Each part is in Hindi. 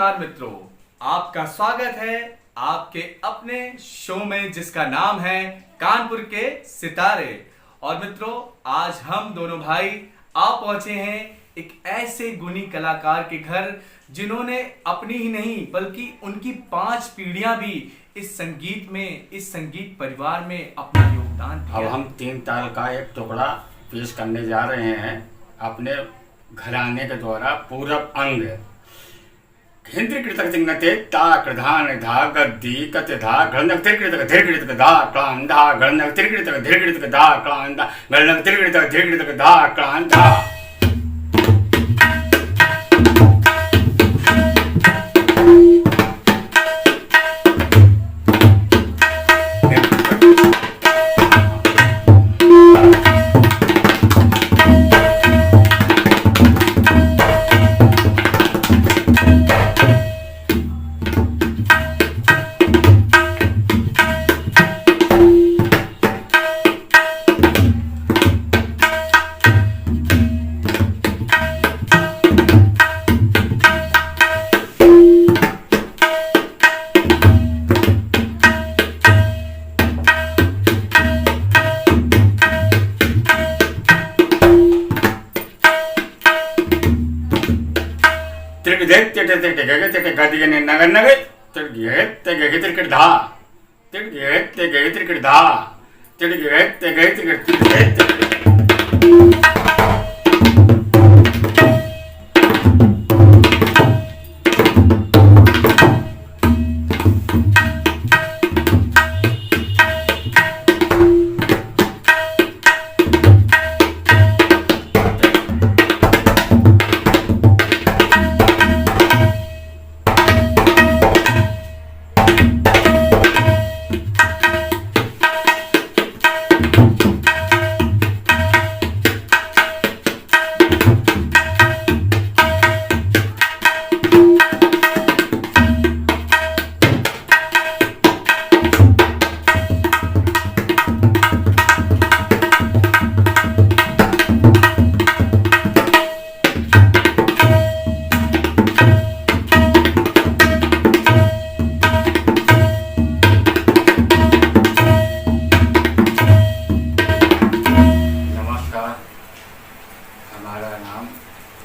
नमस्कार मित्रों, आपका स्वागत है आपके अपने शो में जिसका नाम है कानपुर के सितारे। और मित्रों, आज हम दोनों भाई आ पहुंचे हैं एक ऐसे गुणी कलाकार के घर जिन्होंने अपनी ही नहीं बल्कि उनकी 5 पीढ़ियां भी इस संगीत में, इस संगीत परिवार में अपना योगदान दिया। अब हम 3 ताल का एक टुकड़ा पेश करने जा रहे हैं अपने घराने के द्वारा पूरब अंग। हिंद्र कृतक चिंगते ता कृधान धा गद्दी कत धा घृणक त्रिकृतक धीरकृतक धा क्लान धा घृणक त्रिकृतक धीरकृतक धा क्लान धा घृणक त्रिकृतक धीरकृतक धा क्लान धा।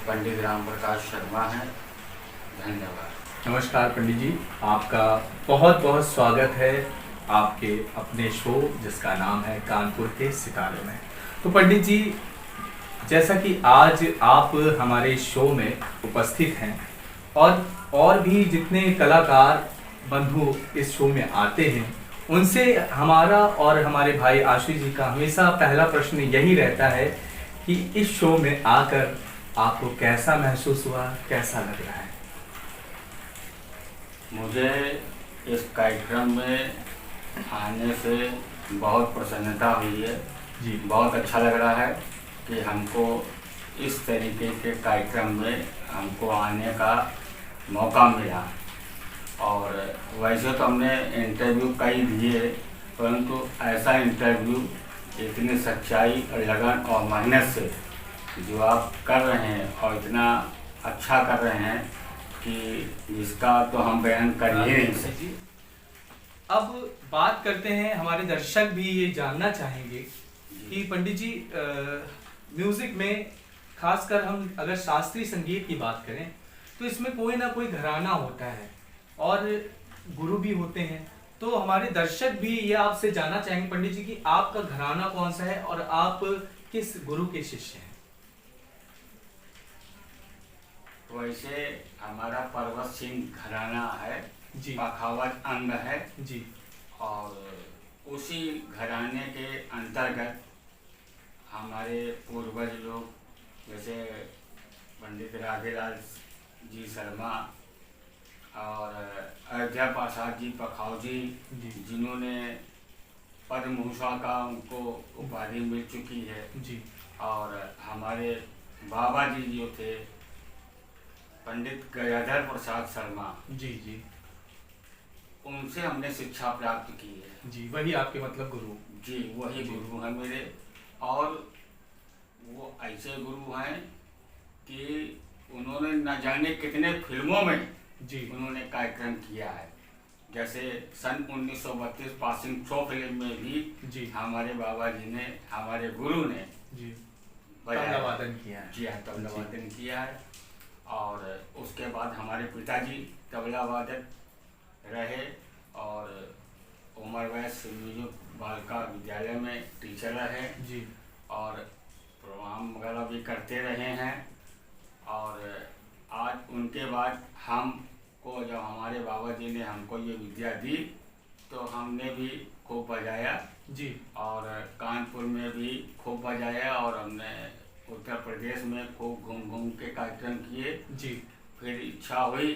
पंडित राम प्रकाश शर्मा है। धन्यवाद। नमस्कार पंडित जी, आपका बहुत बहुत स्वागत है आपके अपने शो जिसका नाम है कानपुर के सितारे में। तो पंडित जी, जैसा कि आज आप हमारे शो में उपस्थित हैं और भी जितने कलाकार बंधु इस शो में आते हैं, उनसे हमारा और हमारे भाई आशीष जी का हमेशा पहला प्रश्न यही रहता है कि इस शो में आकर आपको कैसा महसूस हुआ, कैसा लग रहा है? मुझे इस कार्यक्रम में आने से बहुत प्रसन्नता हुई है जी। बहुत अच्छा लग रहा है कि हमको इस तरीके के कार्यक्रम में हमको आने का मौका मिला। और वैसे तो हमने इंटरव्यू कई दिए, परंतु ऐसा इंटरव्यू इतनी सच्चाई और लगन और मेहनत से जो आप कर रहे हैं और इतना अच्छा कर रहे हैं कि जिसका तो हम बयान कर ही नहीं सकते। अब बात करते हैं, हमारे दर्शक भी ये जानना चाहेंगे कि पंडित जी, म्यूजिक में खासकर हम अगर शास्त्रीय संगीत की बात करें तो इसमें कोई ना कोई घराना होता है और गुरु भी होते हैं। तो हमारे दर्शक भी ये आपसे जानना चाहेंगे पंडित जी कि आपका घराना कौन सा है और आप किस गुरु के शिष्य हैं? वैसे हमारा पर्वत सिंह घराना है जी, पखावत अंग है जी। और उसी घराने के अंतर्गत हमारे पूर्वज लोग जैसे पंडित राधेलाल जी शर्मा और अयोध्या प्रसाद जी पखावजी, जिन्होंने पद्मभूषण का उनको उपाधि मिल चुकी है जी। और हमारे बाबा जी जो थे पंडित गयाधर प्रसाद शर्मा जी जी, उनसे हमने शिक्षा प्राप्त की है जी। वही आपके मतलब गुरु? जी, वही गुरु हैं मेरे। और वो ऐसे गुरु हैं कि उन्होंने न जाने कितने फिल्मों में जी। उन्होंने कार्यक्रम किया है। जैसे सन 1932 पासिंग थ्रो फिल्म में भी जी। हमारे बाबा जी ने, हमारे गुरु ने जी बजाया, तबला वादन किया है। जी हाँ, तबला वादन किया है। और उसके बाद हमारे पिताजी तबला वादक रहे और उमर वैस म्यूजिक बालिका विद्यालय में टीचर रहे जी। और प्रोग्राम वगैरह भी करते रहे हैं। और आज उनके बाद हमको, जब हमारे बाबा जी ने हमको ये विद्या दी तो हमने भी खूब बजाया जी। और कानपुर में भी खूब बजाया और हमने उत्तर प्रदेश में खूब घूम घूम के कार्यक्रम किए। जी। फिर इच्छा हुई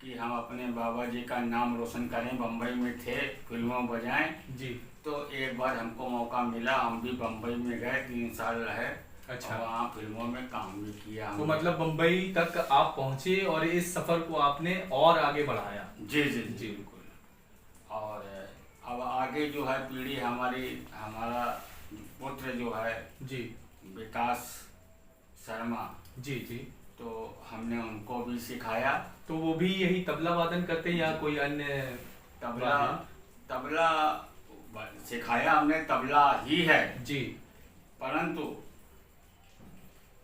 कि हम अपने बाबा जी का नाम रोशन करें। बम्बई में थे, फिल्मों बजाएं। जी। तो एक बार हमको मौका मिला, हम भी बम्बई में गए, 3 साल रहे। अच्छा। और वहाँ फिल्मों में काम भी किया। तो मतलब बम्बई तक आप पहुंचे और इस सफर को आपने और आगे बढ़ाया। जी जी जी जी। बिल्कुल। और अब आगे जो है पीढ़ी हमारा पुत्र जो है जी। विकास शर्मा, जी। जी। तो हमने उनको भी सिखाया। तो वो भी यही तबला वादन करते हैं या कोई अन्य? तबला सिखाया हमने, तबला ही है। जी। परंतु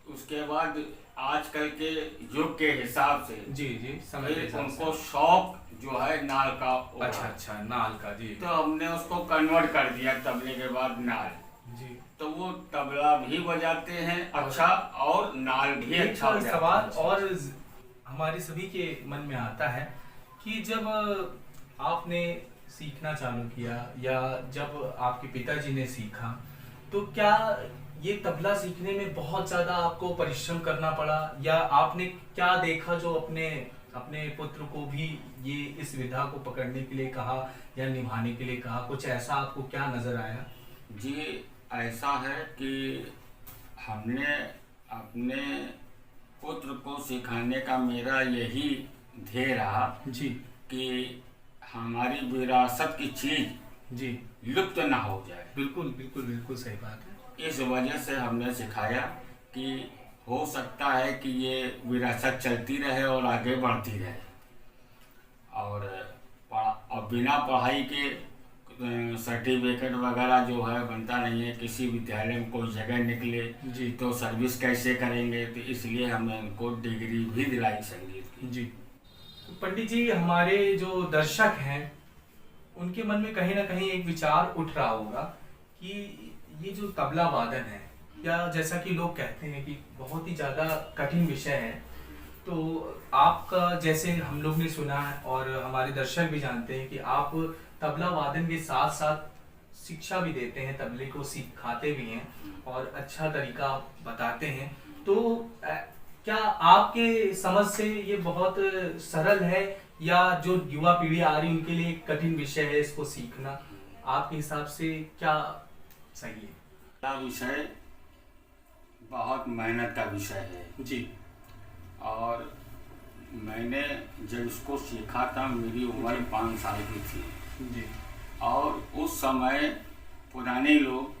उसके बाद आजकल के युग के हिसाब से जी। जी समझ फिर गए। उनको शौक जो है नाल का उड़ा। अच्छा अच्छा, नाल का। जी। तो हमने उसको कन्वर्ट कर दिया तबले के बाद नाल। जी। तो वो तबला भी बजाते हैं अच्छा और नाल भी एक अच्छा बजाते हैं। सवाल और हमारे सभी के मन में आता है कि जब आपने सीखना चालू किया या जब आपके पिताजी ने सीखा, तो क्या ये तबला सीखने में बहुत ज्यादा आपको परिश्रम करना पड़ा या आपने क्या देखा जो अपने अपने पुत्र को भी ये इस विधा को पकड़ने के लिए कहा या निभाने के लिए कहा? कुछ ऐसा आपको क्या नजर आया? जी, ऐसा है कि हमने अपने पुत्र को सिखाने का मेरा यही ध्येय रहा जी। कि हमारी विरासत की चीज जी लुप्त ना हो जाए। बिल्कुल बिल्कुल बिल्कुल सही बात है। इस वजह से हमने सिखाया कि हो सकता है कि ये विरासत चलती रहे और आगे बढ़ती रहे। और बिना पढ़ाई के सर्टिफिकेट वगैरह जो है बनता नहीं है। किसी विद्यालय में कोई जगह निकले जी। तो सर्विस कैसे करेंगे, तो इसलिए हमने उनको डिग्री भी दिलाई संगीत की। जी। पंडित जी, हमारे जो दर्शक हैं उनके मन में कहीं ना कहीं एक विचार उठ रहा होगा कि ये जो तबला वादन है, या जैसा कि लोग कहते हैं कि बहुत ही ज़्यादा कठिन विषय है, तो आपका, जैसे हम लोग ने सुना है और हमारे दर्शक भी जानते हैं कि आप तबला वादन के साथ साथ शिक्षा भी देते हैं, तबले को सिखाते भी हैं और अच्छा तरीका बताते हैं। तो क्या आपके समझ से ये बहुत सरल है या जो युवा पीढ़ी आ रही उनके लिए कठिन विषय है इसको सीखना? आपके हिसाब से क्या सही है? यह विषय बहुत मेहनत का विषय है जी। और मैंने जब इसको सीखा था मेरी उम्र 5 साल की थी। जी। और उस समय पुराने लोग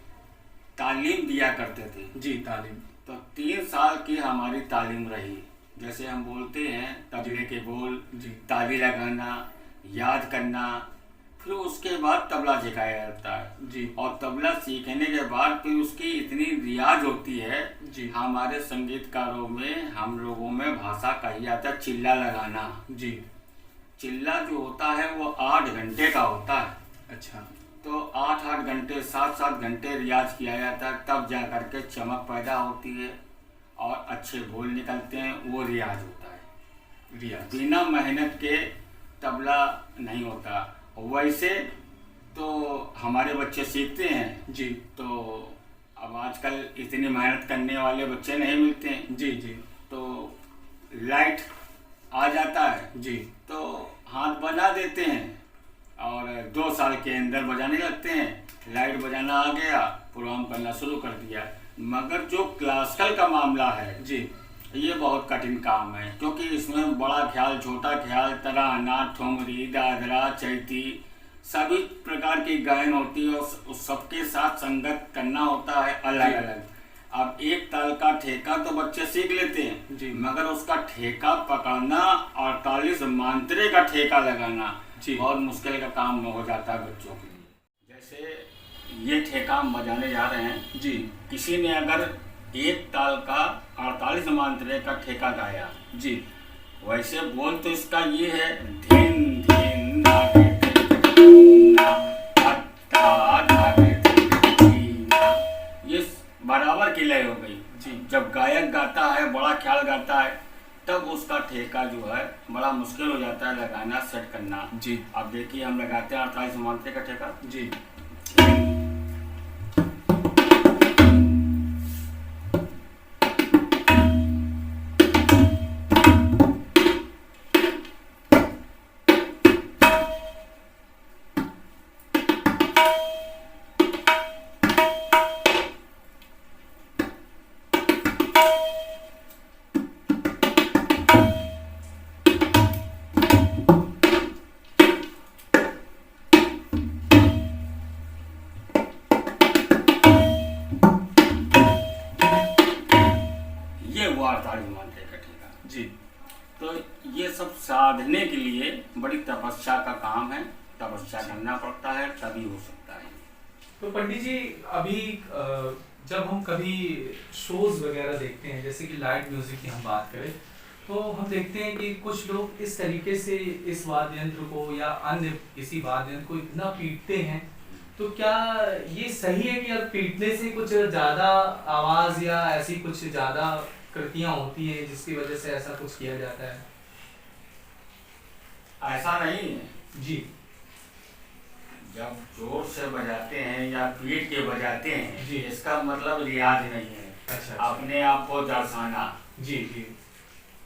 तालीम दिया करते थे। जी तालीम। तो 3 साल की हमारी तालीम रही। जैसे हम बोलते हैं तबले के बोल, जी। ताली लगाना, याद करना, फिर उसके बाद तबला सिखाया जाता है। जी। और तबला सीखने के बाद फिर उसकी इतनी रियाज होती है। जी। हमारे संगीतकारों में, हम लोगों में भाषा कही जाता है चिल्ला लगाना। जी। चिल्ला जो होता है वो 8 घंटे का होता है। अच्छा। तो 8-8 घंटे, 7-7 घंटे रियाज किया जाता है, तब जा करके चमक पैदा होती है और अच्छे बोल निकलते हैं। वो रियाज होता है। रियाज बिना मेहनत के तबला नहीं होता। वैसे तो हमारे बच्चे सीखते हैं। जी। तो अब आजकल इतनी मेहनत करने वाले बच्चे नहीं मिलते हैं। जी। जी। तो लाइट आ जाता है जी। तो हाथ बजा देते हैं और 2 साल के अंदर बजाने लगते हैं। लाइट बजाना आ गया, प्रोग्राम करना शुरू कर दिया। मगर जो क्लासिकल का मामला है जी, ये बहुत कठिन काम है, क्योंकि इसमें बड़ा ख्याल, छोटा ख्याल, तराना, ठुमरी, दादरा, चैती, सभी प्रकार की गायन होती है और उस सबके साथ संगत करना होता है अलग अलग। अब एक ताल का ठेका तो बच्चे सीख लेते हैं जी। मगर उसका ठेका पकड़ना 48 मांत्रे का ठेका लगाना जी। बहुत मुश्किल का काम हो जाता है बच्चों के लिए। जैसे ये ठेका हम बजाने जा रहे हैं जी। किसी ने अगर एक ताल का 48 मांत्रे का ठेका गाया जी। वैसे बोल तो इसका ये है धीन धीन धागे धीना, अट्टा धागे धीना। ये बराबर की लय हो गई। जी। जब गायक गाता है बड़ा ख्याल गाता है तब उसका ठेका जो है बड़ा मुश्किल हो जाता है लगाना सेट करना। जी। अब देखिए हम लगाते हैं 48 मांत्रे का ठेका। जी। ये हुआ 48 मांत्रे का ठेका। जी। तो ये सब साधने के लिए बड़ी तपस्या का काम है, तपस्या करना पड़ता है तभी हो सकता है। तो पंडित जी अभी जब हम कभी शोज वगैरह देखते हैं जैसे कि लाइट म्यूजिक की हम बात करें तो हम देखते हैं कि कुछ लोग इस तरीके से इस वाद्य यंत्र को या अन्य किसी वाद्य यंत्र को इतना पीटते हैं, तो क्या ये सही है कि अब पीटने से कुछ ज्यादा आवाज या ऐसी कुछ ज्यादा कृतियां होती हैं जिसकी वजह से ऐसा कुछ किया जाता है? ऐसा नहीं है। जी। जब जोर से बजाते हैं या पीट के बजाते हैं जी। इसका मतलब रियाज नहीं है। अच्छा। अपने आप को दर्शाना। जी। जी।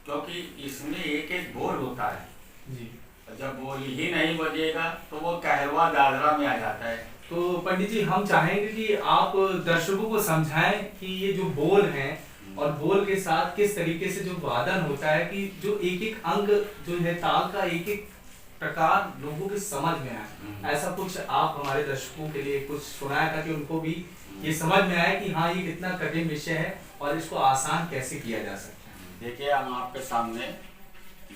क्योंकि इसमें एक एक बोल होता है। जी। जब बोल ही नहीं बजेगा तो वो कहरवा दादरा में आ जाता है। तो पंडित जी हम चाहेंगे कि आप दर्शकों को समझाएं कि ये जो बोल हैं और बोल के साथ किस तरीके से जो वादन होता है कि जो एक एक अंग जो है ताल का एक एक प्रकार लोगों के समझ में आए, ऐसा कुछ आप हमारे दर्शकों के लिए कुछ सुनाया ताकि उनको भी ये समझ में आए कि हाँ ये कितना कठिन विषय है और इसको आसान कैसे किया जा सकता है। देखिए हम आपके सामने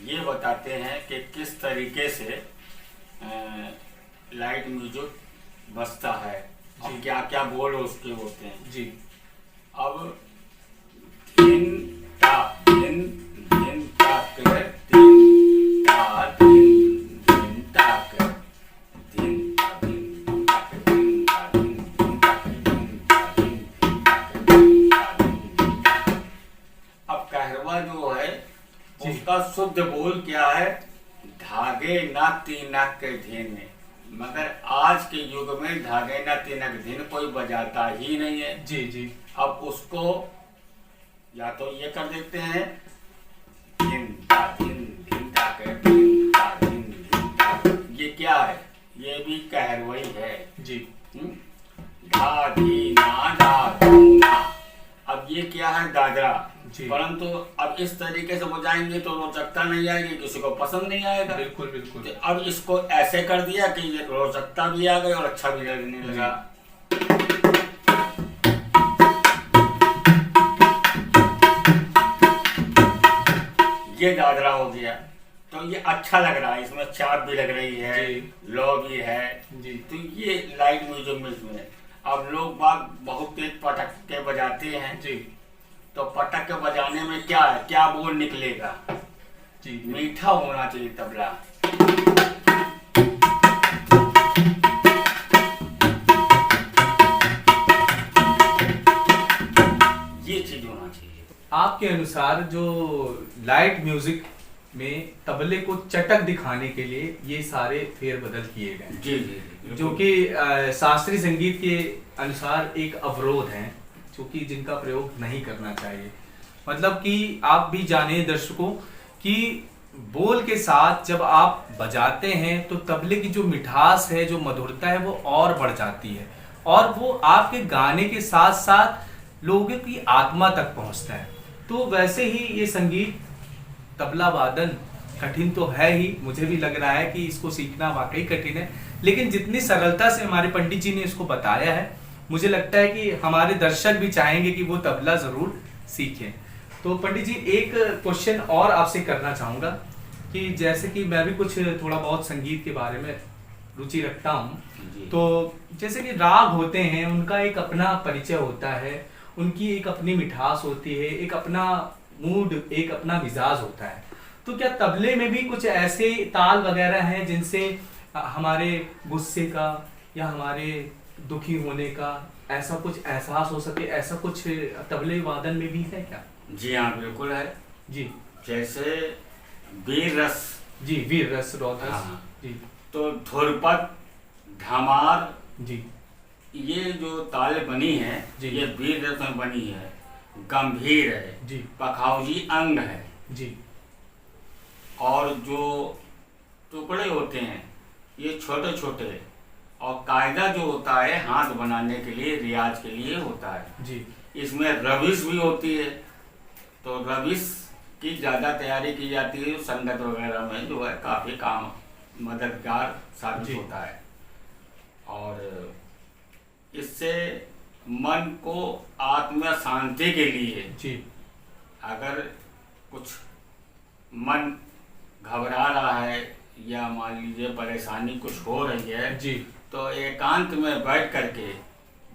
ये बताते हैं कि किस तरीके से लाइट म्यूजिक बजता है और क्या क्या बोल उसके होते हैं। जी। अब धीन ता धीन धीन ता कर धीन ता धीन धीन ता कर धीन ता धीन ता कर धीन ता धीन धीन ता कर धीन ता धीन धीन ता कर धीन ता धीन ता कर। अब कहरवा जो है उसका शुद्ध बोल क्या है? धागे ना तीनक के धीन। मगर आज के युग में धागे ना तीनक धीन कोई बजाता ही नहीं है। जी। जी। अब उसको या तो ये कर देते हैं धीन ता धीन धीन ता के धीन ता धीन धीन ता। ये क्या है? ये भी कहरवई है। जी। धा धीना धा धूना। अब ये क्या है? दादरा। परंतु अब इस तरीके से बजाएंगे तो रोचकता नहीं आएगी, किसी को पसंद नहीं आएगा। बिल्कुल बिल्कुल। तो अब इसको ऐसे कर दिया कि ये रोचकता भी आ गई और अच्छा भी लगने लगा। ये दादरा हो गया तो ये अच्छा लग रहा है, इसमें चाप भी लग रही है, लौ भी है जी। तो ये लाइट म्यूजिक में अब लोग बाग बहुत तेज पटक के बजाते हैं जी। तो पटक के बजाने में क्या है? क्या बोल निकलेगा? जी। मीठा होना चाहिए तबला। ये चीज होना चाहिए। आपके अनुसार जो लाइट म्यूजिक में तबले को चटक दिखाने के लिए ये सारे फेरबदल किए गए जी जी जो कि शास्त्रीय संगीत के अनुसार एक अवरोध है जो कि जिनका प्रयोग नहीं करना चाहिए। मतलब कि आप भी जाने दर्शकों कि बोल के साथ जब आप बजाते हैं तो तबले की जो मिठास है, जो मधुरता है वो और बढ़ जाती है और वो आपके गाने के साथ साथ लोगों की आत्मा तक पहुंचता है। तो वैसे ही ये संगीत तबला वादन कठिन तो है ही, मुझे भी लग रहा है कि इसको सीखना वाकई कठिन है, लेकिन जितनी सरलता से हमारे पंडित जी ने इसको बताया है मुझे लगता है कि हमारे दर्शक भी चाहेंगे कि वो तबला ज़रूर सीखें। तो पंडित जी एक क्वेश्चन और आपसे करना चाहूँगा कि जैसे कि मैं भी कुछ थोड़ा बहुत संगीत के बारे में रुचि रखता हूँ, जी। तो जैसे कि राग होते हैं उनका एक अपना परिचय होता है, उनकी एक अपनी मिठास होती है, एक अपना मूड, एक अपना मिजाज होता है। तो क्या तबले में भी कुछ ऐसे ताल वगैरह हैं जिनसे हमारे गुस्से का या हमारे दुखी होने का ऐसा कुछ एहसास हो सके, ऐसा कुछ तबले वादन में भी है क्या? जी हाँ, बिल्कुल है। जी जैसे वीर रस, जी, वीर रस, रौद्रस। हाँ, जी तो ध्रुपद, धमार, जी ये जो ताल बनी है जी। ये वीर रस में बनी है, गंभीर है, जी पखावजी अंग है। जी और जो टुकड़े होते हैं ये छोटे छोटे, और कायदा जो होता है हाथ बनाने के लिए, रियाज के लिए होता है। जी इसमें रविश भी होती है, तो रविश की ज़्यादा तैयारी की जाती है, संगत वगैरह में जो है काफ़ी काम मददगार साबित जी। होता है। और इससे मन को आत्म शांति के लिए, जी अगर कुछ मन घबरा रहा है या मान लीजिए परेशानी कुछ हो रही है, जी तो एकांत में बैठ करके,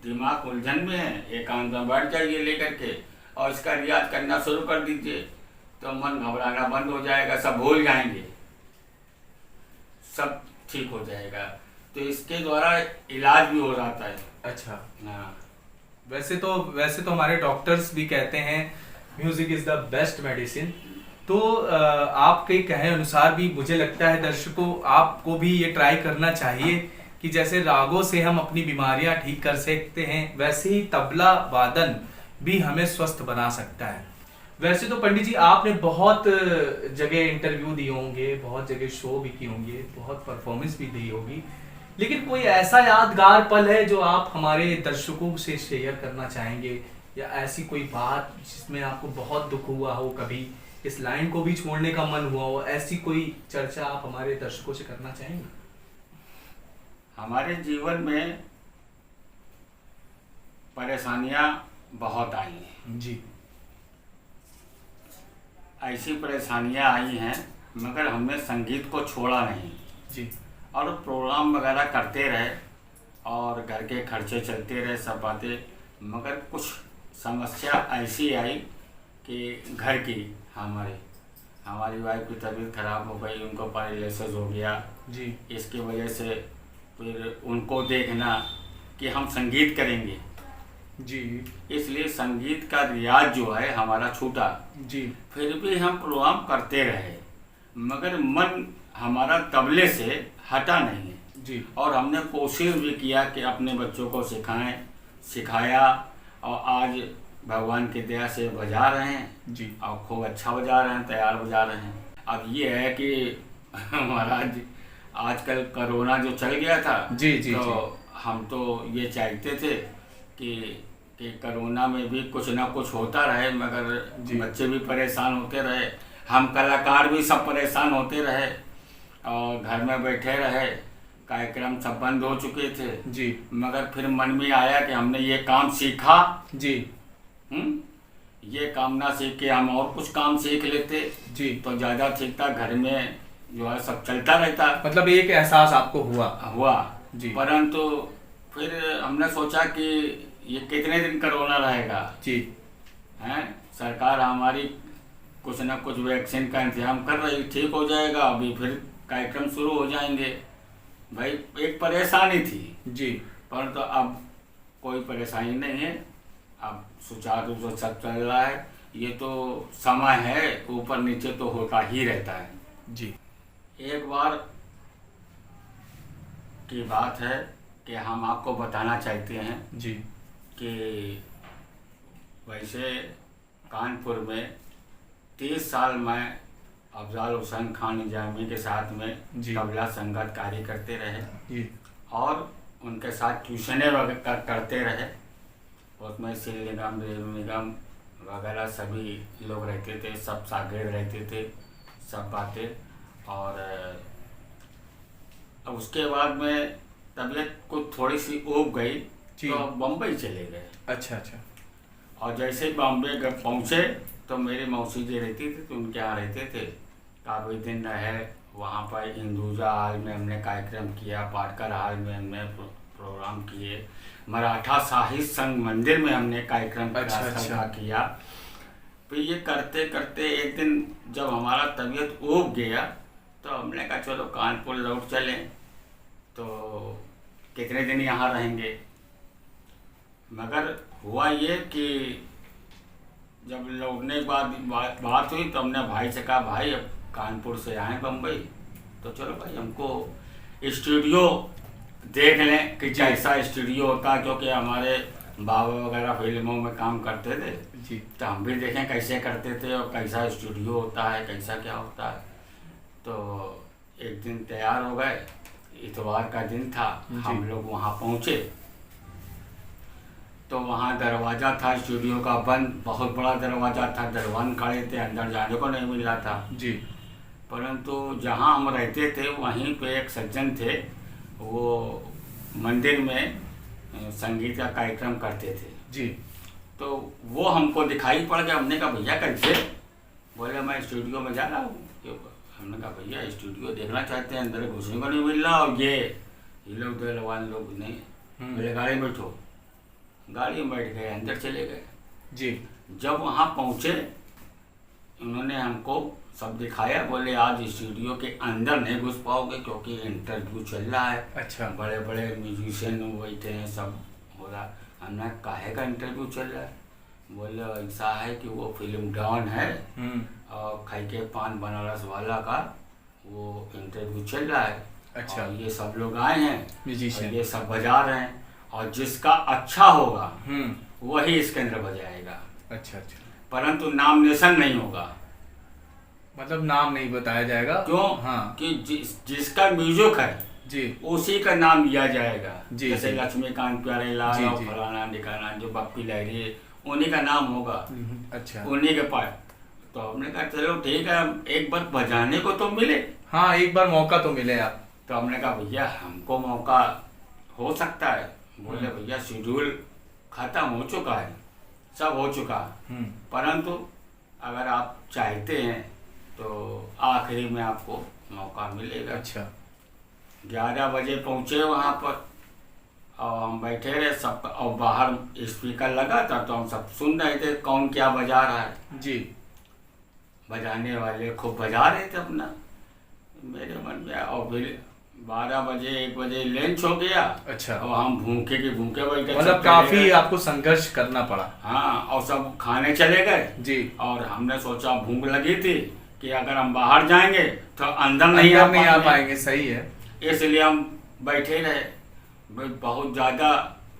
दिमाग उलझन में है, एकांत में बैठ जाइए लेकर के और इसका रियाज करना शुरू कर दीजिए, तो मन घबराना बंद हो जाएगा, सब भूल जाएंगे, सब ठीक हो जाएगा। तो इसके द्वारा इलाज भी हो जाता है। अच्छा। हाँ, वैसे तो हमारे डॉक्टर्स भी कहते हैं music is the best medicine. तो आपके कहे अनुसार भी मुझे लगता है दर्शकों आपको भी ये ट्राई करना चाहिए कि जैसे रागों से हम अपनी बीमारियां ठीक कर सकते हैं, वैसे ही तबला वादन भी हमें स्वस्थ बना सकता है। वैसे तो पंडित जी आपने बहुत जगह इंटरव्यू दिए होंगे, बहुत जगह शो भी किए होंगे, बहुत परफॉर्मेंस भी दी होगी, लेकिन कोई ऐसा यादगार पल है जो आप हमारे दर्शकों से शेयर करना चाहेंगे, या ऐसी कोई बात जिसमें आपको बहुत दुख हुआ हो, कभी इस लाइन को भी छोड़ने का मन हुआ हो, ऐसी कोई चर्चा आप हमारे दर्शकों से करना चाहेंगे? हमारे जीवन में परेशानियां बहुत आई हैं। जी ऐसी परेशानियां आई हैं, मगर हमने संगीत को छोड़ा नहीं, जी और प्रोग्राम वगैरह करते रहे और घर के खर्चे चलते रहे, सब बातें। मगर कुछ समस्या ऐसी आई कि घर की, हमारी वाइफ की तबीयत खराब हो गई, उनको पैरालिसिस हो गया। जी इसकी वजह से फिर उनको देखना कि हम संगीत करेंगे, जी इसलिए संगीत का रियाज जो है हमारा छूटा। जी फिर भी हम प्रोग्राम करते रहे, मगर मन हमारा तबले से हटा नहीं है। जी और हमने कोशिश भी किया कि अपने बच्चों को सिखाया, और आज भगवान की दया से बजा रहे हैं जी और खूब अच्छा बजा रहे हैं, तैयार बजा रहे हैं। अब ये है कि महाराज आजकल कोरोना जो चल गया था, जी जी तो जी हम तो ये चाहते थे कि कोरोना में भी कुछ ना कुछ होता रहे, मगर बच्चे भी परेशान होते रहे, हम कलाकार भी सब परेशान होते रहे, और घर में बैठे रहे, कार्यक्रम सब बंद हो चुके थे। जी मगर फिर मन में आया कि हमने ये काम सीखा, जी ये काम ना सीख के हम और कुछ काम सीख लेते जी तो ज़्यादा ठीक था, घर में जो है सब चलता रहता। मतलब एक एहसास आपको हुआ? जी परंतु फिर हमने सोचा कि ये कितने दिन कोरोना रहेगा। जी हैं, सरकार हमारी कुछ ना कुछ वैक्सीन का इंतजाम कर रही, ठीक हो जाएगा, अभी फिर कार्यक्रम शुरू हो जाएंगे। भाई एक परेशानी थी जी, परंतु अब कोई परेशानी नहीं है, अब सुचारू रूप से सब चल रहा है। ये तो समय है, ऊपर नीचे तो होता ही रहता है। जी एक बार की बात है कि हम आपको बताना चाहते हैं जी कि वैसे कानपुर में 30 साल मैं अफजाल हुसैन खान निजामी के साथ में जी। तबला संगत कार्य करते रहे, जी और उनके साथ ट्यूशनें वगैरह करते रहे। उसमें श्री निगम, रेणु निगम वगैरह सभी लोग रहते थे, सब शागिर्द रहते थे, सब बातें। और अब उसके बाद में तबीयत को थोड़ी सी ऊब गई, जी। तो बम्बई चले गए। अच्छा अच्छा। और जैसे ही बॉम्बे पहुँचे तो मेरी मौसी जी रहती थी तो उनके यहाँ रहते थे, काफ़ी दिन रहे वहाँ पर। हिंदुजा हॉल में हमने कार्यक्रम किया, पाटकर हॉल में हमने प्रोग्राम किए, मराठा साहित्य संघ मंदिर में हमने कार्यक्रम अच्छा। किया। फिर ये करते करते एक दिन जब हमारा तबीयत ऊब गया तो हमने कहा चलो कानपुर लौट चलें, तो कितने दिन यहाँ रहेंगे। मगर हुआ ये कि जब लौटने के बाद बात हुई तो हमने भाई से कहा भाई अब कानपुर से आए बम्बई तो चलो भाई हमको स्टूडियो देख लें कि कैसा स्टूडियो होता है, क्योंकि हमारे बाबा वगैरह फिल्मों में काम करते थे जी। तो हम भी देखें कैसे करते थे और कैसा स्टूडियो होता है, कैसा क्या होता है। तो एक दिन तैयार हो गए, इतवार का दिन था, हम लोग वहाँ पहुँचे तो वहाँ दरवाज़ा था स्टूडियो का बंद, बहुत बड़ा दरवाज़ा था, दरवान खड़े थे, अंदर जाने को नहीं मिल रहा था जी। परंतु जहाँ हम रहते थे वहीं पे एक सज्जन थे, वो मंदिर में संगीत का कार्यक्रम करते थे जी। तो वो हमको दिखाई पड़ गया। हमने कहा भैया कैसे? बोले मैं स्टूडियो में जा रहा हूँ। हमने कहा भैया स्टूडियो देखना चाहते हैं, अंदर घुसने को नहीं मिल रहा और ये लोग दरवान लोग नहीं। बोले गाड़ी में बैठो, गाड़ी में बैठ गए, अंदर चले गए जी। जब वहाँ पहुँचे उन्होंने हमको सब दिखाया, बोले आज स्टूडियो के अंदर नहीं घुस पाओगे क्योंकि इंटरव्यू चल रहा है। अच्छा। बड़े बड़े म्यूजिशियन बैठे हैं, सब हो रहा। हमने काहे का इंटरव्यू चल रहा है? बोले ऐसा है कि वो फिल्म डॉन है और खाई के पान बनारस वाला का वो इंटरव्यू चल रहा है। अच्छा। और ये सब लोग आए हैं म्यूजिशियन, ये सब बजा रहे हैं और जिसका अच्छा होगा वही इसके अंदर बजाएगा। अच्छा अच्छा। परंतु नॉमिनेशन नहीं होगा। मतलब नाम नहीं बताया जाएगा। क्यों? हाँ। कि जिसका म्यूजिक है जी उसी का नाम लिया जाएगा। जी, जैसे जी। लक्ष्मीकांत प्यारेलाल जी, और जी। फलाना ढिकाना जो बप्पी लहरी, उन्हीं का नाम होगा। अच्छा। उन्हीं के पास। तो हमने कहा चलो ठीक है, एक बार बजाने को तो मिले। हाँ, एक बार मौका तो मिले आप। तो हमने कहा भैया हमको मौका हो सकता है। बोले भैया शेड्यूल खत्म हो चुका है, सब हो चुका है, परंतु अगर आप चाहते हैं तो आखिरी में आपको मौका मिलेगा। अच्छा। 11 बजे पहुँचे वहाँ पर और हम बैठे रहे सब, और बाहर स्पीकर लगा था तो हम सब सुन रहे थे कौन क्या बजा रहा है जी। बजाने वाले खूब बजा रहे थे अपना। मेरे मन में और फिर 12 बजे 1 बजे लंच हो गया। अच्छा। और हम भूखे के भूखे बैठे, मतलब काफी आपको संघर्ष करना पड़ा। हाँ, और सब खाने चले गए जी। और हमने सोचा भूख लगी थी कि अगर हम बाहर जाएंगे तो अंदर नहीं आ पाएंगे। सही है। इसलिए हम बैठे रहे। बहुत ज़्यादा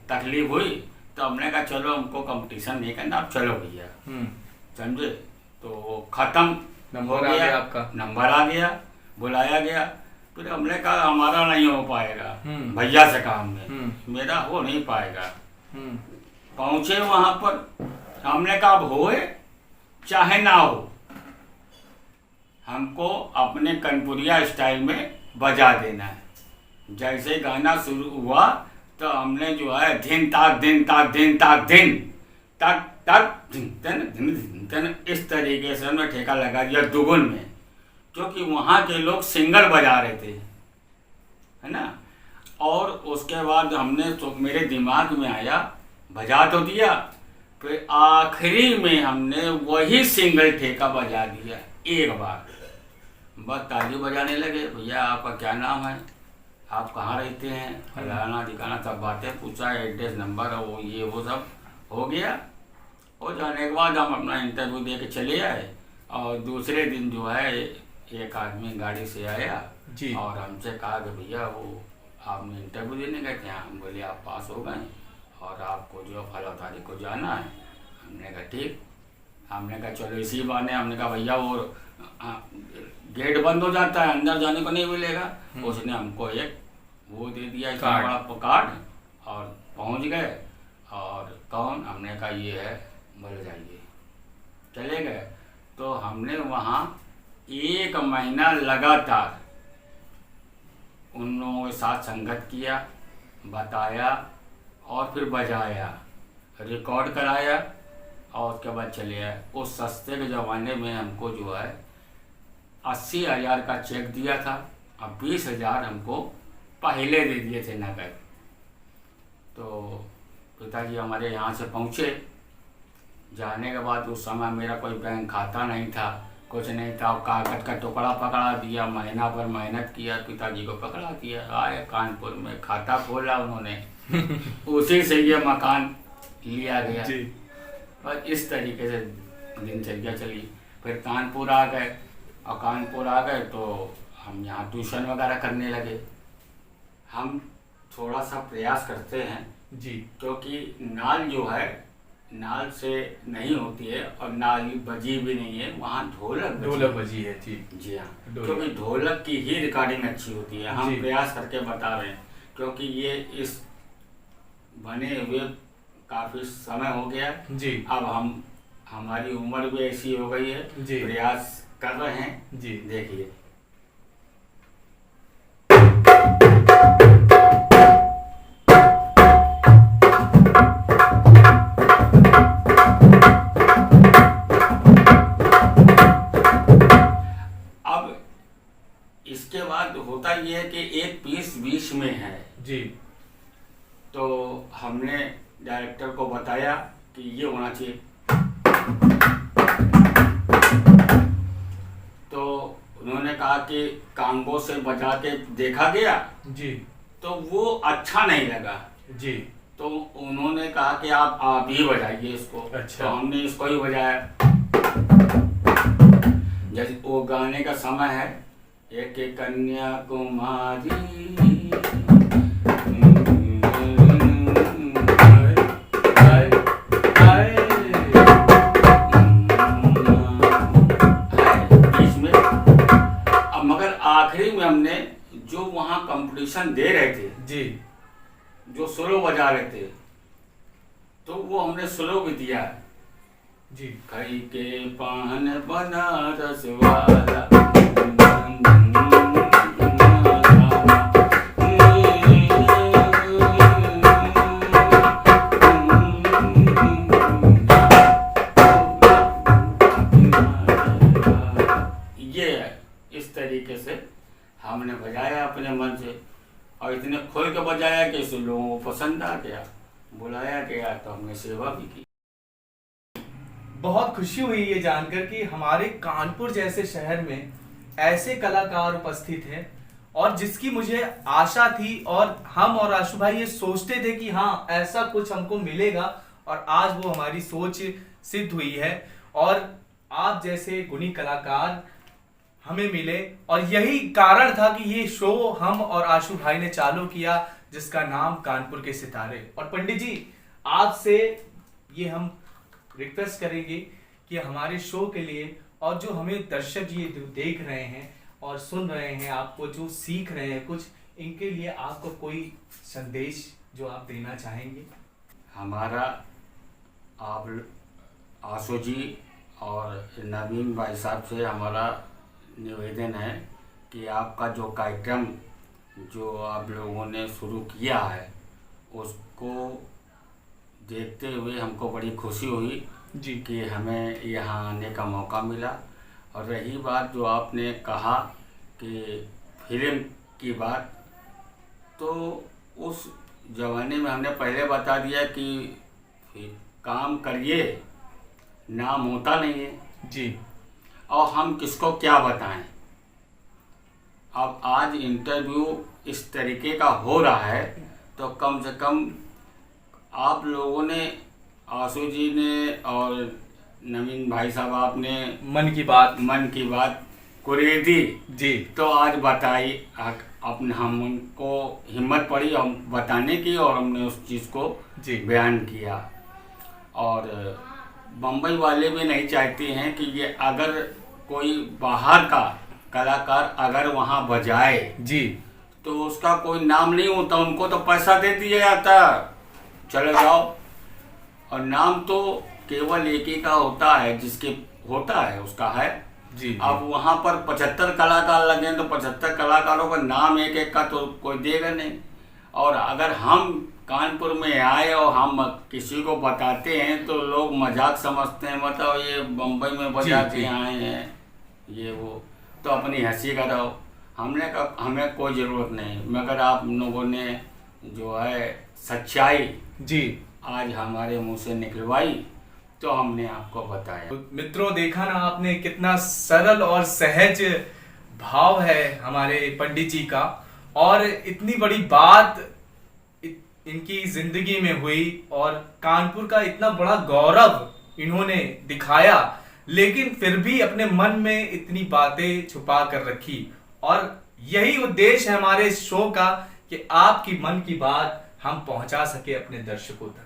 तकलीफ हुई तो हमने कहा चलो हमको कंपटीशन नहीं करना, अब चलो भैया, समझे। तो ख़त्म नंबर आ गया आपका। नंबर आ गया, बुलाया गया। फिर हमने कहा हमारा नहीं हो पाएगा, भैया से कहा हमने मेरा हो नहीं पाएगा। पहुँचे वहाँ पर, हमने कहा अब होए चाहे ना हो, हमको अपने कनपुरिया स्टाइल में बजा देना है। जैसे गाना शुरू हुआ तो हमने जो है धिन ताक धिन ताक धिन ताक धिन तक तक धिन तन इस तरीके से हमने ठेका लगा दिया दुगुन में, क्योंकि वहाँ के लोग सिंगल बजा रहे थे, है ना। और उसके बाद हमने तो मेरे दिमाग में आया बजा तो दिया, फिर आखिरी में हमने वही सिंगल ठेका बजा दिया एक बार। बस ताली बजाने लगे, भैया आपका क्या नाम है, आप कहाँ रहते हैं, फलाना ठिकाना सब बातें पूछा, एड्रेस नंबर वो ये वो सब हो गया। और जाने के बाद हम अपना इंटरव्यू दे के चले आए। और दूसरे दिन जो है एक आदमी गाड़ी से आया जी। और हमसे कहा कि भैया वो आपने इंटरव्यू देने गए थे। हम बोले आप पास हो गए और आपको जो फला तारीख को जाना है। हमने कहा ठीक। हमने कहा चलो इसी बहाने, हमने कहा भैया वो गेट बंद हो जाता है, अंदर जाने को नहीं मिलेगा। उसने हमको एक वो दे दिया कार्ड और पहुंच गए। और कौन? हमने कहा ये है, बोले जाइए। चले गए। तो हमने वहाँ 1 महीना लगातार उन लोगों के साथ संगत किया, बताया और फिर बजाया, रिकॉर्ड कराया और उसके बाद चले आए। उस सस्ते के ज़माने में हमको जो है 80,000 का चेक दिया था, अब 20,000 हमको पहले दे दिए थे नकद। तो पिताजी हमारे यहाँ से पहुँचे। जाने के बाद उस समय मेरा कोई बैंक खाता नहीं था, कुछ नहीं था। कागज का टुकड़ा पकड़ा दिया, महीना भर मेहनत किया, पिताजी को पकड़ा दिया। आए कानपुर में खाता खोला उन्होंने उसी से ये मकान लिया गया जी। और इस तरीके से दिनचर्या चली। फिर कानपुर आ गए और कानपुर आ गए तो हम यहाँ ट्यूशन वगैरह करने लगे। हम थोड़ा सा प्रयास करते हैं जी, क्योंकि नाल जो है नाल से नहीं होती है और नाल बजी भी नहीं है, वहाँ ढोलक बजी है। जी जी हाँ, ढोलक। क्योंकि ढोलक की ही रिकॉर्डिंग अच्छी होती है। हम जी। प्रयास करके बता रहे हैं क्योंकि ये इस बने हुए काफ़ी समय हो गया है। जी अब हमारी उम्र भी ऐसी हो गई है, जी। प्रयास कर रहे हैं। जी। देखिए अब इसके बाद होता ये है कि एक पीस 20 में है। जी तो हमने डायरेक्टर को बताया कि ये होना चाहिए। तो उन्होंने कहा कि कांगो से बजा के देखा गया जी तो वो अच्छा नहीं लगा। जी। तो उन्होंने कहा कि आप ही बजाइए इसको। अच्छा। तो हमने इसको ही बजाया। जैसे वो गाने का समय है, एक कन्याकुमारी बीच में। अब मगर आखिरी में हमने जो वहाँ कंपटीशन दे रहे थे, जी जो सोलो बजा रहे थे, तो वो हमने सोलो भी दिया। जी। खई के पान बनारस वाला ये है। इस तरीके से हमने बजाया अपने मन से और इतने खोल के बजाया कि इसे लोगों को पसंद आ गया, बुलाया गया तो हमने सेवा भी की। बहुत खुशी हुई ये जानकर कि हमारे कानपुर जैसे शहर में ऐसे कलाकार उपस्थित हैं और जिसकी मुझे आशा थी और हम और आशु भाई ये सोचते थे कि हाँ ऐसा कुछ हमको मिलेगा और आज वो हमारी सोच सिद्ध हुई है और आप जैसे गुणी कलाकार हमें मिले और यही कारण था कि ये शो हम और आशु भाई ने चालू किया जिसका नाम कानपुर के सितारे। और पंडित जी आपसे ये हम रिक्वेस्ट करेंगे कि हमारे शो के लिए और जो हमें दर्शक जी देख रहे हैं और सुन रहे हैं, आपको जो सीख रहे हैं कुछ, इनके लिए आपको कोई संदेश जो आप देना चाहेंगे। हमारा आप आशु जी और नवीन भाई साहब से हमारा निवेदन है कि आपका जो कार्यक्रम जो आप लोगों ने शुरू किया है उसको देखते हुए हमको बड़ी खुशी हुई जी कि हमें यहाँ आने का मौका मिला। और रही बात जो आपने कहा कि फिल्म की बात, तो उस ज़माने में हमने पहले बता दिया कि काम करिए, नाम होता नहीं है जी। और हम किसको क्या बताएं। अब आज इंटरव्यू इस तरीके का हो रहा है तो कम से कम आप लोगों ने, आशु जी ने और नवीन भाई साहब आपने मन की बात कुरेदी जी तो आज बताई। अपने हमको हिम्मत पड़ी हम बताने की और हमने उस चीज़ को जी बयान किया। और बम्बई वाले भी नहीं चाहते हैं कि ये अगर कोई बाहर का कलाकार अगर वहाँ बजाए जी तो उसका कोई नाम नहीं होता, उनको तो पैसा दे दिया जाता, चले जाओ। और नाम तो केवल एक ही का होता है, जिसके होता है उसका है जी। अब वहाँ पर 75 कलाकार लगे तो 75 कलाकारों का नाम एक एक का तो कोई देगा नहीं। और अगर हम कानपुर में आए और हम किसी को बताते हैं तो लोग मजाक समझते हैं, बताओ ये बम्बई में बजा जी, के जी। आए हैं ये वो, तो अपनी हंसी करो। हमने कहा हमें कोई ज़रूरत नहीं, मगर आप लोगों ने जो है सच्चाई जी। आज हमारे मुंह से निकलवाई तो हमने आपको बताया। तो मित्रों, देखा ना आपने कितना सरल और सहज भाव है हमारे पंडित जी का, और इतनी बड़ी बात इनकी जिंदगी में हुई और कानपुर का इतना बड़ा गौरव इन्होंने दिखाया, लेकिन फिर भी अपने मन में इतनी बातें छुपा कर रखी। और यही उद्देश्य है हमारे शो का कि आपकी मन की बात हम पहुंचा सके अपने दर्शकों तक,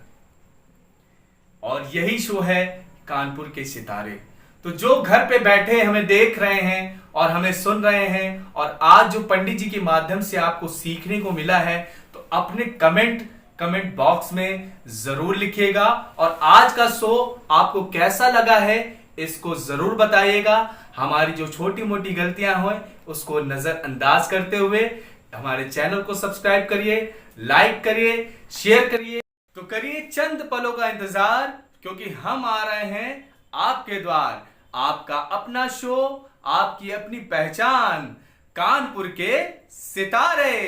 और यही शो है कानपुर के सितारे। तो जो घर पे बैठे हमें देख रहे हैं और हमें सुन रहे हैं, और आज जो पंडित जी के माध्यम से आपको सीखने को मिला है, तो अपने कमेंट बॉक्स में जरूर लिखिएगा। और आज का शो आपको कैसा लगा है इसको जरूर बताइएगा। हमारी जो छोटी मोटी गलतियां हुई उसको नजरअंदाज करते हुए हमारे चैनल को सब्सक्राइब करिए, लाइक करिए, शेयर करिए। तो करिए चंद पलों का इंतजार, क्योंकि हम आ रहे हैं आपके द्वार। आपका अपना शो, आपकी अपनी पहचान, कानपुर के सितारे।